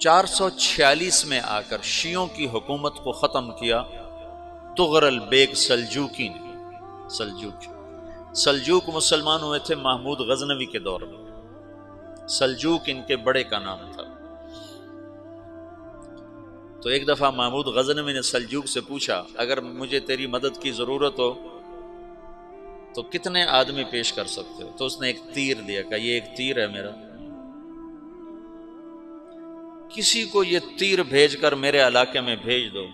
446 میں آ کر شیعوں کی حکومت کو ختم کیا تغرل بیگ سلجوکی نے۔ سلجوک مسلمان ہوئے تھے محمود غزنوی کے دور میں، سلجوک ان کے بڑے کا نام تھا۔ تو ایک دفعہ محمود غزنوی نے سلجوک سے پوچھا اگر مجھے تیری مدد کی ضرورت ہو تو کتنے آدمی پیش کر سکتے ہو؟ تو اس نے ایک تیر دیا، کہا یہ ایک تیر ہے میرا، کسی کو یہ تیر بھیج کر میرے علاقے میں بھیج دو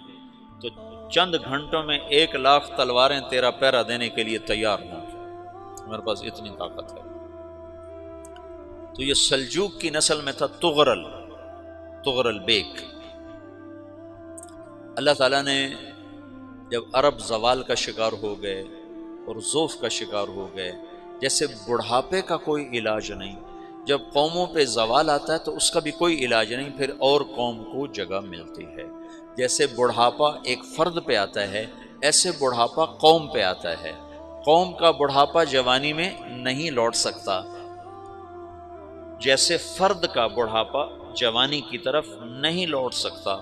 تو چند گھنٹوں میں 1,00,000 تلواریں تیرا پہرا دینے کے لیے تیار ہوں، میرے پاس اتنی طاقت ہے۔ تو یہ سلجوک کی نسل میں تھا تغرل بیگ۔ اللہ تعالیٰ نے جب عرب زوال کا شکار ہو گئے اور ضعف کا شکار ہو گئے، جیسے بڑھاپے کا کوئی علاج نہیں، جب قوموں پہ زوال آتا ہے تو اس کا بھی کوئی علاج نہیں، پھر اور قوم کو جگہ ملتی ہے۔ جیسے بڑھاپا ایک فرد پہ آتا ہے، ایسے بڑھاپا قوم پہ آتا ہے۔ قوم کا بڑھاپا جوانی میں نہیں لوٹ سکتا، جیسے فرد کا بڑھاپا جوانی کی طرف نہیں لوٹ سکتا،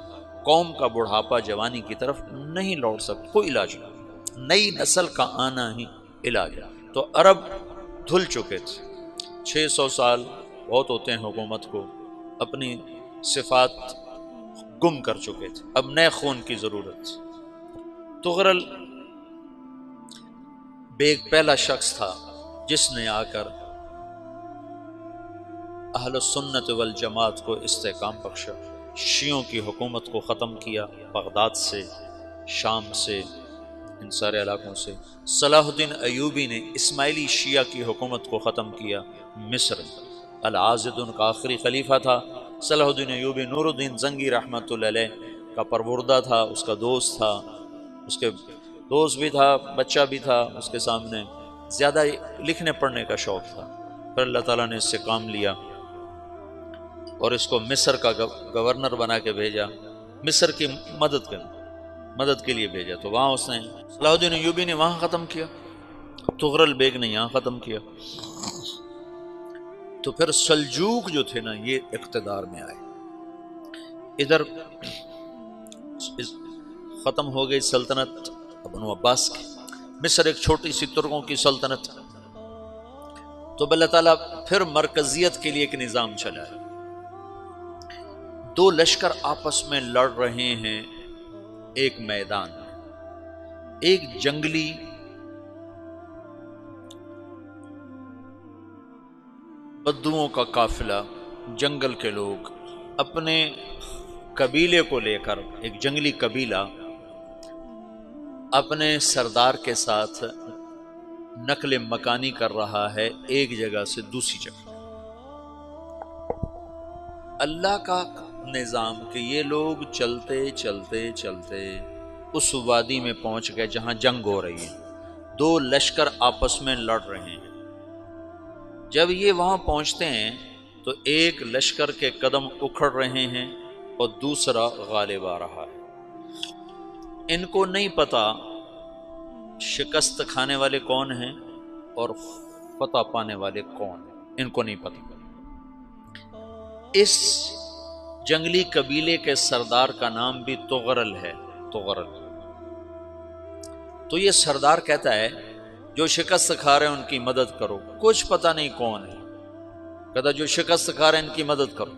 قوم کا بڑھاپا جوانی کی طرف نہیں لوٹ سکتا، کوئی علاج نہیں، نئی نسل کا آنا ہی علاج ہے۔ تو عرب دھل چکے تھے، 600 سال بہت ہوتے ہیں حکومت کو، اپنی صفات گم کر چکے تھے، اب نئے خون کی ضرورت تھی۔ تغرل بیگ پہلا شخص تھا جس نے آ کر اہل السنت والجماعت کو استحکام بخشا، شیعوں کی حکومت کو ختم کیا، بغداد سے، شام سے، ان سارے علاقوں سے۔ صلاح الدین ایوبی نے اسماعیلی شیعہ کی حکومت کو ختم کیا، مصر۔ العاضد ان کا آخری خلیفہ تھا۔ صلاح الدین ایوبی نور الدین زنگی رحمۃ اللہ علیہ کا پروردہ تھا، اس کا دوست تھا، اس کے دوست بھی تھا، بچہ بھی تھا اس کے سامنے، زیادہ لکھنے پڑھنے کا شوق تھا۔ پھر اللہ تعالیٰ نے اس سے کام لیا اور اس کو مصر کا گورنر بنا کے بھیجا، مصر کی مدد کے لیے بھیجا۔ تو وہاں اس نے صلاح الدین ایوبی نے وہاں ختم کیا، تغرل بیگ نے یہاں ختم کیا۔ تو پھر سلجوک جو تھے نا یہ اقتدار میں آئے، ادھر ختم ہو گئی سلطنت بنو عباس کی، مصر ایک چھوٹی سی ترکوں کی سلطنت۔ تو اللہ تعالیٰ پھر مرکزیت کے لیے ایک نظام چلایا، دو لشکر آپس میں لڑ رہے ہیں ایک میدان میں، ایک جنگلی بدوؤں کا قافلہ، جنگل کے لوگ اپنے قبیلے کو لے کر، ایک جنگلی قبیلہ اپنے سردار کے ساتھ نقل مکانی کر رہا ہے ایک جگہ سے دوسری جگہ۔ اللہ کا نظام کہ یہ لوگ چلتے چلتے چلتے اس وادی میں پہنچ گئے جہاں جنگ ہو رہی ہے، دو لشکر آپس میں لڑ رہے ہیں۔ جب یہ وہاں پہنچتے ہیں تو ایک لشکر کے قدم اکھڑ رہے ہیں اور دوسرا غالب آ رہا ہے۔ ان کو نہیں پتا شکست کھانے والے کون ہیں اور فتح پانے والے کون ہیں، ان کو نہیں پتا۔ اس جنگلی قبیلے کے سردار کا نام بھی تغرل ہے، تغرل۔ تو یہ سردار کہتا ہے جو شکست کھا رہے ہیں ان کی مدد کرو، کچھ پتہ نہیں کون ہے، کہتا جو شکست کھا رہے ہیں ان کی مدد کرو۔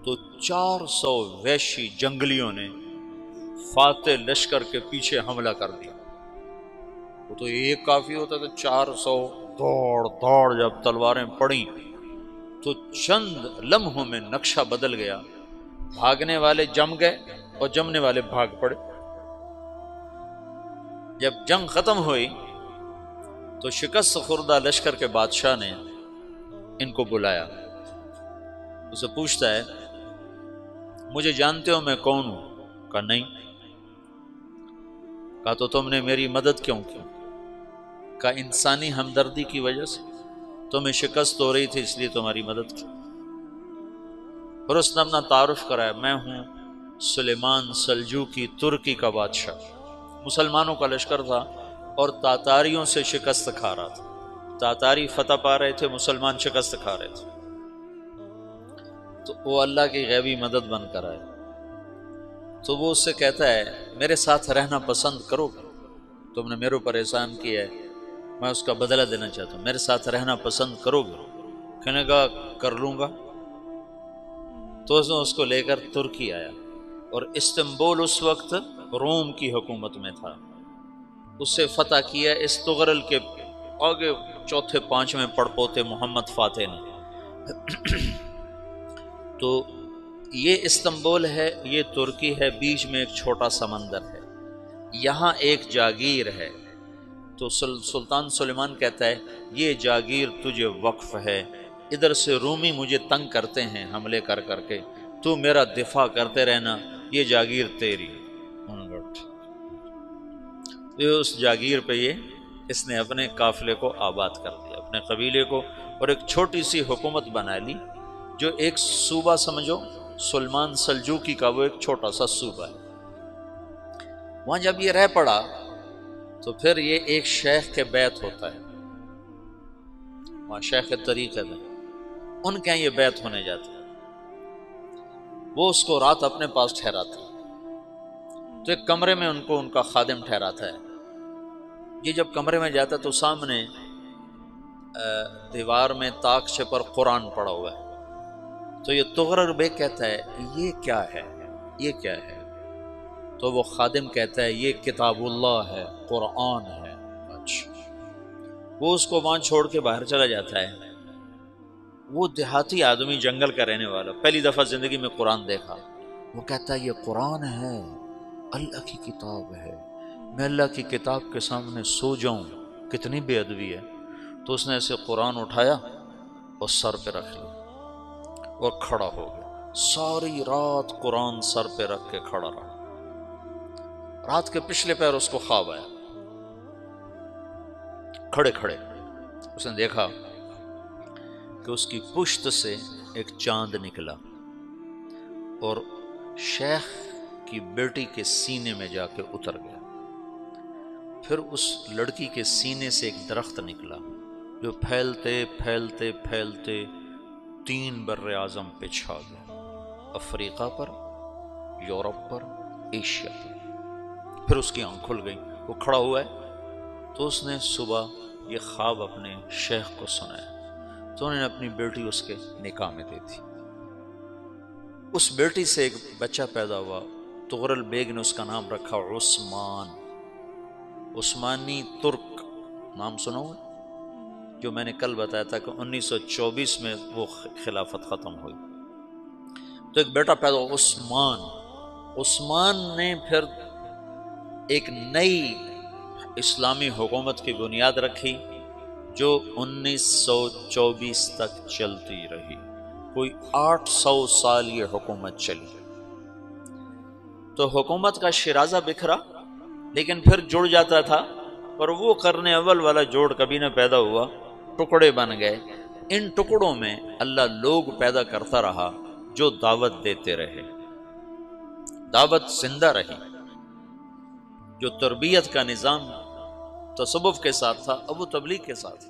تو 400 وحشی جنگلیوں نے فاتح لشکر کے پیچھے حملہ کر دیا۔ وہ تو ایک کافی ہوتا تھا، 400 دوڑ جب تلواریں پڑیں تو چند لمحوں میں نقشہ بدل گیا، بھاگنے والے جم گئے اور جمنے والے بھاگ پڑے۔ جب جنگ ختم ہوئی تو شکست خوردہ لشکر کے بادشاہ نے ان کو بلایا، اسے پوچھتا ہے مجھے جانتے ہو میں کون ہوں؟ کہا نہیں۔ کہا تو تم نے میری مدد کیوں کی؟ کہا انسانی ہمدردی کی وجہ سے، تمہیں شکست ہو رہی تھی اس لیے تمہاری مدد کی۔ اور اس نے اپنا تعارف کرایا، میں ہوں سلیمان سلجوکی، ترکی کا بادشاہ۔ مسلمانوں کا لشکر تھا اور تاتاریوں سے شکست کھا رہا تھا، تاتاری فتح پا رہے تھے، مسلمان شکست کھا رہے تھے۔ تو وہ اللہ کی غیبی مدد بن کر آئے، تو وہ اس سے کہتا ہے میرے ساتھ رہنا پسند کرو گے؟ تم نے میرے اوپر احسان کیا ہے، میں اس کا بدلہ دینا چاہتا ہوں، میرے ساتھ رہنا پسند کرو گے؟ کہنے کا کر لوں گا۔ تو اس نے اس کو لے کر ترکی آیا، اور استنبول اس وقت روم کی حکومت میں تھا، اس سے فتح کیا اس تغرل کے آگے چوتھے پانچویں پڑپوتے محمد فاتح نے۔ تو یہ استنبول ہے، یہ ترکی ہے، بیچ میں ایک چھوٹا سمندر ہے، یہاں ایک جاگیر ہے۔ تو سلطان سلیمان کہتا ہے یہ جاگیر تجھے وقف ہے، ادھر سے رومی مجھے تنگ کرتے ہیں حملے کر کر کے، تو میرا دفاع کرتے رہنا، یہ جاگیر تیری۔ اس جاگیر پہ اس نے اپنے قافلے کو آباد کر دیا، اپنے قبیلے کو، اور ایک چھوٹی سی حکومت بنا لی، جو ایک صوبہ سمجھو سلمان سلجوقی کا، وہ ایک چھوٹا سا صوبہ ہے۔ وہاں جب یہ رہ پڑا تو پھر یہ ایک شیخ کے بیت ہوتا ہے، وہاں شیخ طریقہ میں ان کے یہ بیت ہونے جاتا ہے، وہ اس کو رات اپنے پاس ٹھہراتا ہے، تو ایک کمرے میں ان کو ان کا خادم ٹھہراتا ہے۔ یہ جب کمرے میں جاتا ہے تو سامنے دیوار میں تاکچے پر قرآن پڑا ہوا ہے، تو یہ تغرل بیگ کہتا ہے یہ کیا ہے، یہ کیا ہے؟ تو وہ خادم کہتا ہے یہ کتاب اللہ ہے، قرآن ہے۔ اچھا، وہ اس کو وہاں چھوڑ کے باہر چلا جاتا ہے۔ وہ دیہاتی آدمی، جنگل کا رہنے والا، پہلی دفعہ زندگی میں قرآن دیکھا، وہ کہتا ہے یہ قرآن ہے، اللہ کی کتاب ہے، میں اللہ کی کتاب کے سامنے سو جاؤں، کتنی بے ادبی ہے۔ تو اس نے ایسے قرآن اٹھایا اور سر پہ رکھ لیا اور کھڑا ہو گیا، ساری رات قرآن سر پہ رکھ کے کھڑا رہا۔ رات کے پچھلے پہر اس کو خواب آیا، کھڑے کھڑے اس نے دیکھا کہ اس کی پشت سے ایک چاند نکلا اور شیخ کی بیٹی کے سینے میں جا کے اتر گیا۔ پھر اس لڑکی کے سینے سے ایک درخت نکلا جو پھیلتے پھیلتے پھیلتے 3 بر اعظم پہ چھا گیا، افریقہ پر، یورپ پر، ایشیا پر۔ پھر اس کی آنکھ کھل گئی، وہ کھڑا ہوا ہے، تو اس نے صبح یہ خواب اپنے شیخ کو سنایا، تو انہوں نے اپنی بیٹی اس کے نکاح میں دے دی۔ اس بیٹی سے ایک بچہ پیدا ہوا، تغرل بیگ نے اس کا نام رکھا عثمان، عثمانی ترک نام سنا ہوا، جو میں نے کل بتایا تھا کہ 1924 میں وہ خلافت ختم ہوئی۔ تو ایک بیٹا پیدا ہوا عثمان۔ عثمان نے پھر ایک نئی اسلامی حکومت کی بنیاد رکھی جو 1924 تک چلتی رہی، کوئی 800 سال یہ حکومت چلی۔ تو حکومت کا شیرازہ بکھرا، لیکن پھر جڑ جاتا تھا، اور وہ قرن اول والا جوڑ کبھی نہ پیدا ہوا، ٹکڑے بن گئے۔ ان ٹکڑوں میں اللہ لوگ پیدا کرتا رہا جو دعوت دیتے رہے، دعوت زندہ رہی۔ جو تربیت کا نظام تصوف کے ساتھ تھا اب وہ تبلیغ کے ساتھ ہے۔